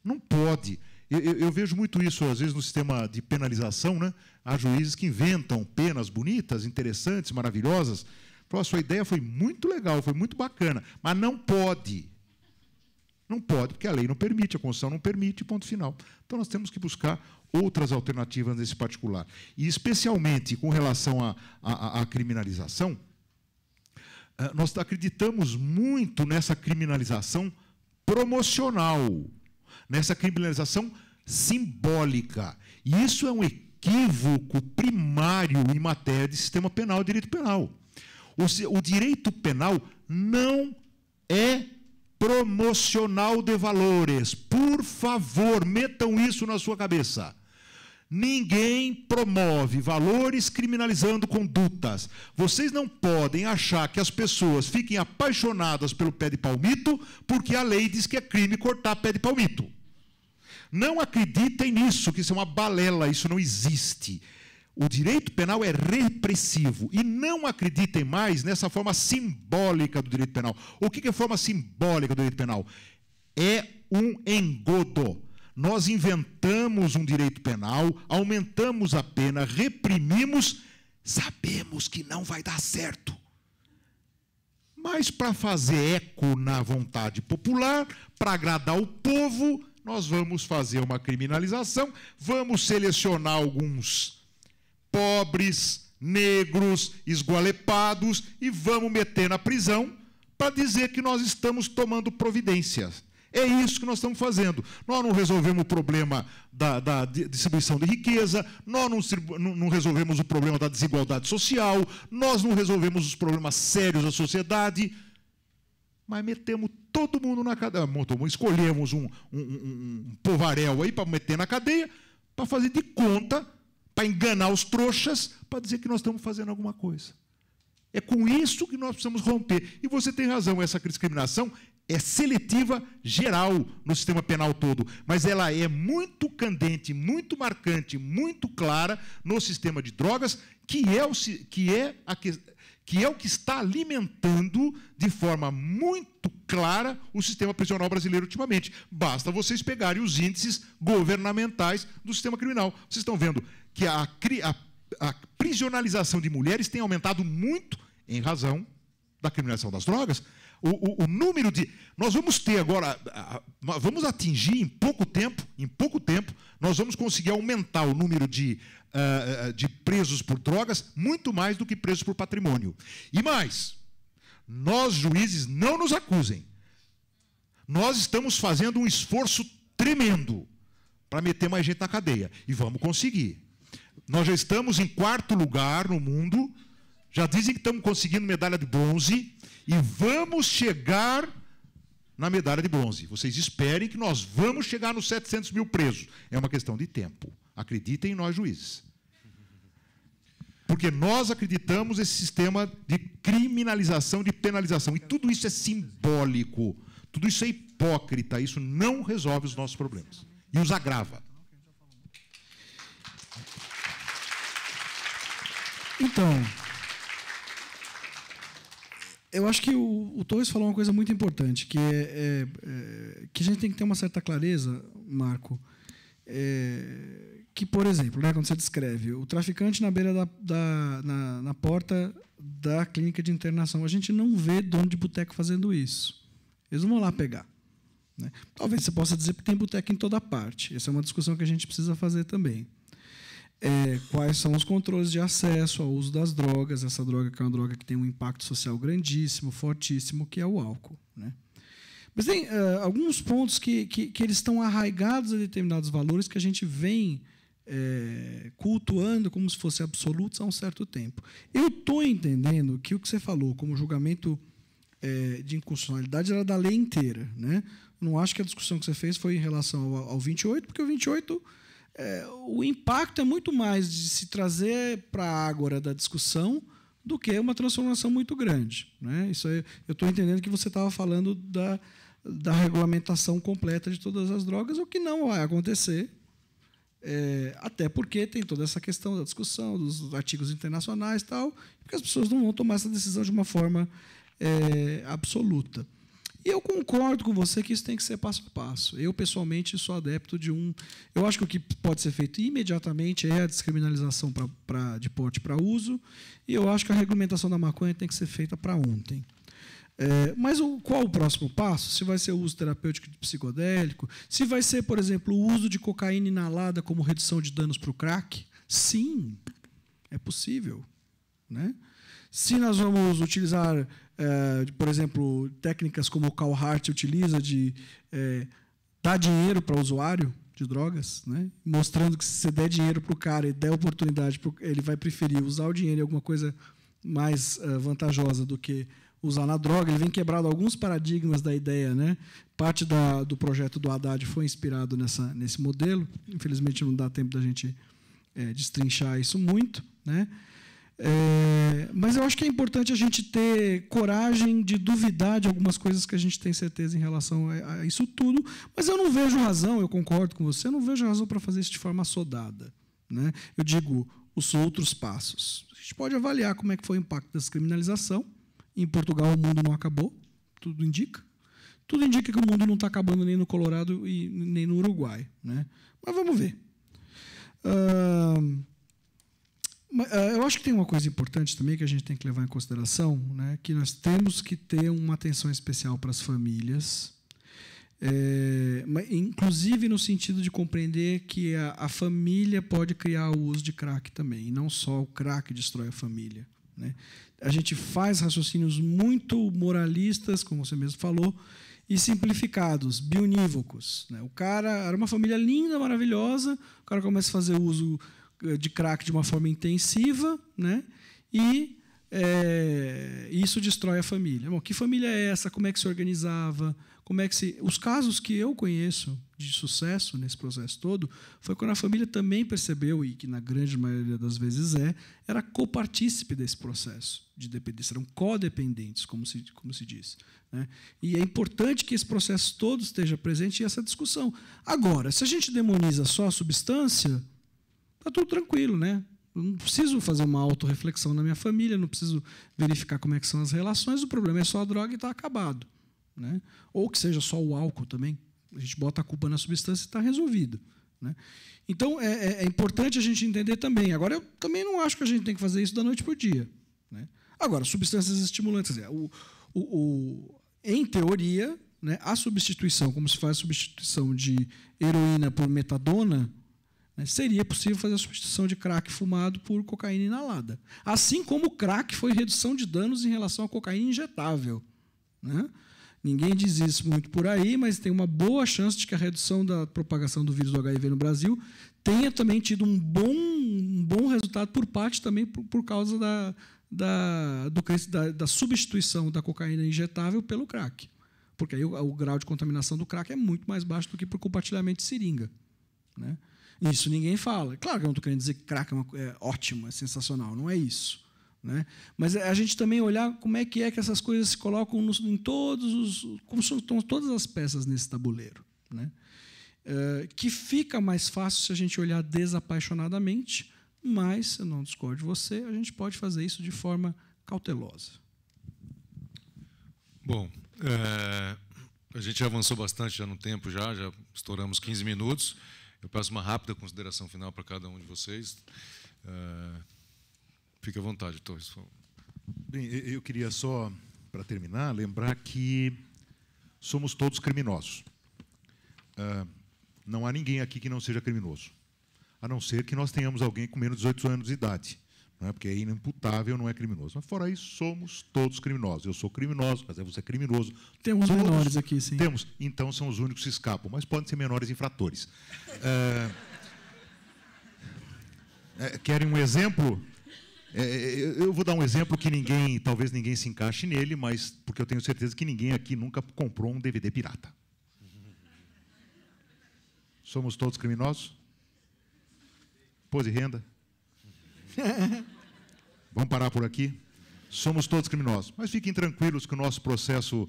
Não pode. Eu vejo muito isso, às vezes, no sistema de penalização, né? Há juízes que inventam penas bonitas, interessantes, maravilhosas. A sua ideia foi muito legal, foi muito bacana, mas não pode. Não pode, porque a lei não permite, a Constituição não permite, ponto final. Então, nós temos que buscar outras alternativas nesse particular. E, especialmente, com relação à criminalização, nós acreditamos muito nessa criminalização promocional, nessa criminalização simbólica. E isso é um equívoco primário em matéria de sistema penal e direito penal. O direito penal não é promocional de valores. Por favor, metam isso na sua cabeça. Ninguém promove valores criminalizando condutas. Vocês não podem achar que as pessoas fiquem apaixonadas pelo pé de palmito porque a lei diz que é crime cortar pé de palmito. Não acreditem nisso, que isso é uma balela, isso não existe. O direito penal é repressivo. E não acreditem mais nessa forma simbólica do direito penal. O que é forma simbólica do direito penal? É um engodo. Nós inventamos um direito penal, aumentamos a pena, reprimimos, Sabemos que não vai dar certo. Mas para fazer eco na vontade popular, para agradar o povo, nós vamos fazer uma criminalização, vamos selecionar alguns pobres, negros, esgualepados e vamos meter na prisão para dizer que nós estamos tomando providências. É isso que nós estamos fazendo. Nós não resolvemos o problema da distribuição de riqueza, nós não resolvemos o problema da desigualdade social, nós não resolvemos os problemas sérios da sociedade, mas metemos todo mundo na cadeia. Escolhemos um povaréu aí para meter na cadeia, para fazer de conta, para enganar os trouxas, para dizer que nós estamos fazendo alguma coisa. É com isso que nós precisamos romper. E você tem razão, essa discriminação é seletiva geral no sistema penal todo, mas ela é muito candente, muito marcante, muito clara no sistema de drogas, que é o que está alimentando de forma muito clara o sistema prisional brasileiro ultimamente. Basta vocês pegarem os índices governamentais do sistema criminal. Vocês estão vendo que a prisionalização de mulheres tem aumentado muito em razão da criminalização das drogas. O número de... Nós vamos ter agora... Vamos atingir em pouco tempo, nós vamos conseguir aumentar o número de presos por drogas muito mais do que presos por patrimônio. E mais, nós, juízes, não nos acusem. Nós estamos fazendo um esforço tremendo para meter mais gente na cadeia. E vamos conseguir. Nós já estamos em 4º lugar no mundo, já dizem que estamos conseguindo medalha de bronze, e vamos chegar na medalha de bronze. Vocês esperem que nós vamos chegar nos 700 mil presos. É uma questão de tempo. Acreditem em nós, juízes. Porque nós acreditamos nesse sistema de criminalização, de penalização. E tudo isso é simbólico. Tudo isso é hipócrita. Isso não resolve os nossos problemas. E os agrava. Então, eu acho que o Torres falou uma coisa muito importante, que que a gente tem que ter uma certa clareza, Marco, que, por exemplo, né, quando você descreve o traficante na beira na porta da clínica de internação, a gente não vê dono de boteco fazendo isso. Eles não vão lá pegar. Né? Talvez você possa dizer que tem boteco em toda parte. Essa é uma discussão que a gente precisa fazer também. Quais são os controles de acesso ao uso das drogas, essa droga que é uma droga que tem um impacto social grandíssimo, fortíssimo, que é o álcool. Né? Mas tem alguns pontos que eles estão arraigados a determinados valores que a gente vem cultuando como se fossem absolutos há um certo tempo. Eu estou entendendo que o que você falou como julgamento de inconstitucionalidade era da lei inteira. Né? Não acho que a discussão que você fez foi em relação ao 28, porque o 28... o impacto é muito mais de se trazer para a ágora da discussão do que uma transformação muito grande. Né? Isso aí, eu estou entendendo que você estava falando da regulamentação completa de todas as drogas, o que não vai acontecer, até porque tem toda essa questão da discussão dos artigos internacionais e tal, porque as pessoas não vão tomar essa decisão de uma forma absoluta. E eu concordo com você que isso tem que ser passo a passo. Eu, pessoalmente, sou adepto de Eu acho que o que pode ser feito imediatamente é a descriminalização de porte para uso, e eu acho que a regulamentação da maconha tem que ser feita para ontem. Mas qual o próximo passo? Se vai ser o uso terapêutico de psicodélico? Se vai ser, por exemplo, o uso de cocaína inalada como redução de danos para o crack? Sim, é possível. Né? Se nós vamos utilizar, por exemplo, técnicas como o Carl Hart utiliza de dar dinheiro para o usuário de drogas, né? Mostrando que se você der dinheiro para o cara e der oportunidade, ele vai preferir usar o dinheiro em alguma coisa mais vantajosa do que usar na droga. Ele vem quebrando alguns paradigmas da ideia. Né? Parte do projeto do Haddad foi inspirado nesse modelo. Infelizmente, não dá tempo da gente destrinchar isso muito. Né? Mas eu acho que é importante a gente ter coragem de duvidar de algumas coisas que a gente tem certeza em relação a isso tudo, mas eu não vejo razão, eu concordo com você, eu não vejo razão para fazer isso de forma assodada. Né? Eu digo os outros passos. A gente pode avaliar como é que foi o impacto da descriminalização. Em Portugal o mundo não acabou, tudo indica. Tudo indica que o mundo não está acabando nem no Colorado e nem no Uruguai. Né? Mas vamos ver. Eu acho que tem uma coisa importante também que a gente tem que levar em consideração, né, que nós temos que ter uma atenção especial para as famílias, inclusive no sentido de compreender que a família pode criar o uso de crack também, e não só o crack destrói a família, né? A gente faz raciocínios muito moralistas, como você mesmo falou, e simplificados, bionívocos, né? O cara era uma família linda, maravilhosa, o cara começa a fazer uso de crack de uma forma intensiva, né? E isso destrói a família. Bom, que família é essa? Como é que se organizava? Como é que os casos que eu conheço de sucesso nesse processo todo foi quando a família também percebeu, e que na grande maioria das vezes era copartícipe desse processo de dependência, eram codependentes, como se diz, né? E é importante que esse processo todo esteja presente e essa discussão. Agora, se a gente demoniza só a substância, está tudo tranquilo, né? Eu não preciso fazer uma autorreflexão na minha família, não preciso verificar como é que são as relações, o problema é só a droga e está acabado, né? Ou que seja só o álcool também, a gente bota a culpa na substância e está resolvido, né? Então, é importante a gente entender também. Agora, eu também não acho que a gente tem que fazer isso da noite para o dia, né? Agora, substâncias estimulantes, em teoria, né, a substituição, como se faz a substituição de heroína por metadona, né, seria possível fazer a substituição de crack fumado por cocaína inalada. Assim como o crack foi redução de danos em relação à cocaína injetável, né? Ninguém diz isso muito por aí, mas tem uma boa chance de que a redução da propagação do vírus do HIV no Brasil tenha também tido um bom resultado por parte também por causa da substituição da cocaína injetável pelo crack. Porque aí o grau de contaminação do crack é muito mais baixo do que por compartilhamento de seringa, né? Isso ninguém fala. Claro que eu não estou querendo dizer que crack é ótimo, é sensacional, não é isso, né? Mas a gente também olhar como é que essas coisas se colocam em como estão todas as peças nesse tabuleiro, né? Que fica mais fácil se a gente olhar desapaixonadamente, mas, eu não discordo de você, a gente pode fazer isso de forma cautelosa. Bom, a gente avançou bastante já no tempo, já estouramos 15 minutos. Eu peço uma rápida consideração final para cada um de vocês. Fique à vontade, Torres. Bem, eu queria só, para terminar, lembrar que somos todos criminosos. Não há ninguém aqui que não seja criminoso, a não ser que nós tenhamos alguém com menos de 18 anos de idade, não é? Porque é inimputável, não é criminoso. Mas, fora isso, somos todos criminosos. Eu sou criminoso, mas você é criminoso. Temos menores aqui, sim. Temos. Então, são os únicos que escapam, mas podem ser menores infratores. Querem um exemplo? Eu vou dar um exemplo que talvez ninguém se encaixe nele, mas porque eu tenho certeza que ninguém aqui nunca comprou um DVD pirata. Somos todos criminosos? Imposto de renda? Vamos parar por aqui? Somos todos criminosos. Mas fiquem tranquilos que o nosso processo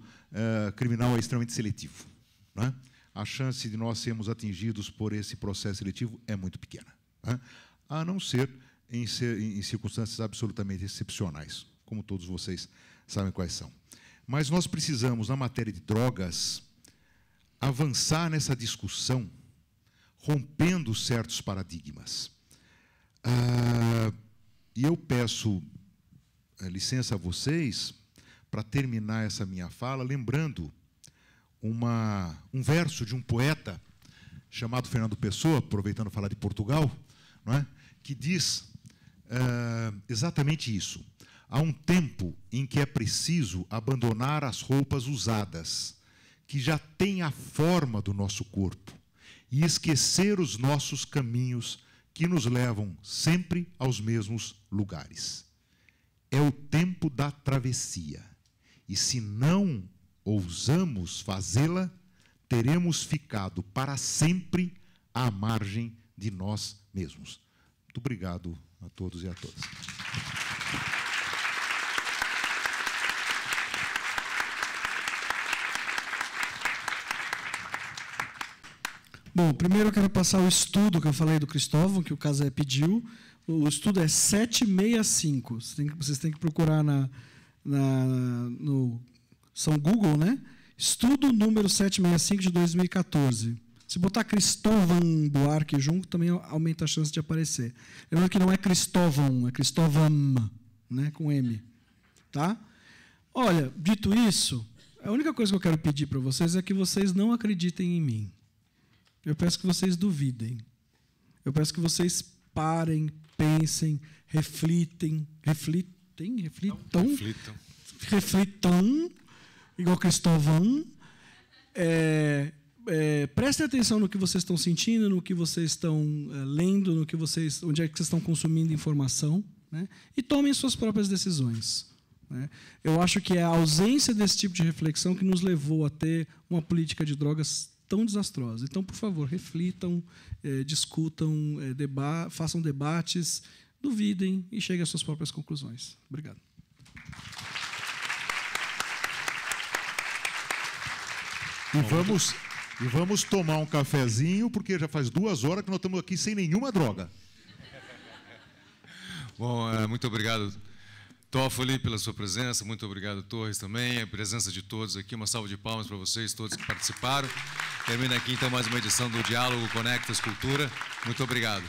criminal é extremamente seletivo, não é? A chance de nós sermos atingidos por esse processo seletivo é muito pequena, não é? A não ser em circunstâncias absolutamente excepcionais, como todos vocês sabem quais são. Mas nós precisamos, na matéria de drogas, avançar nessa discussão, rompendo certos paradigmas. E eu peço licença a vocês para terminar essa minha fala lembrando um verso de um poeta chamado Fernando Pessoa, aproveitando falar de Portugal, não é? Que diz exatamente isso. Há um tempo em que é preciso abandonar as roupas usadas, que já têm a forma do nosso corpo, e esquecer os nossos caminhos que nos levam sempre aos mesmos lugares. É o tempo da travessia, e se não ousamos fazê-la, teremos ficado para sempre à margem de nós mesmos. Muito obrigado a todos e a todas. Bom, primeiro eu quero passar o estudo que eu falei do Cristóvão, que o Casé pediu. O estudo é 765. Vocês têm que procurar no São Google, né? Estudo número 765 de 2014. Se botar Cristóvão Buarque junto, também aumenta a chance de aparecer. Lembrando que não é Cristóvão, é Cristóvão, né, com M. Tá? Olha, dito isso, a única coisa que eu quero pedir para vocês é que vocês não acreditem em mim. Eu peço que vocês duvidem. Eu peço que vocês parem, pensem, reflitam, igual Cristóvão. Prestem atenção no que vocês estão sentindo, no que vocês estão lendo, onde é que vocês estão consumindo informação, né? E tomem suas próprias decisões. Né? Eu acho que é a ausência desse tipo de reflexão que nos levou a ter uma política de drogas tão desastrosa. Então, por favor, reflitam, discutam, façam debates, duvidem e cheguem às suas próprias conclusões. Obrigado. E vamos tomar um cafezinho, porque já faz 2 horas que nós estamos aqui sem nenhuma droga. Bom, muito obrigado, Toffoli, pela sua presença. Muito obrigado, Torres, também. A presença de todos aqui. Uma salva de palmas para vocês, todos que participaram. Termina aqui, então, mais uma edição do Diálogo Conectas Cultura. Muito obrigado.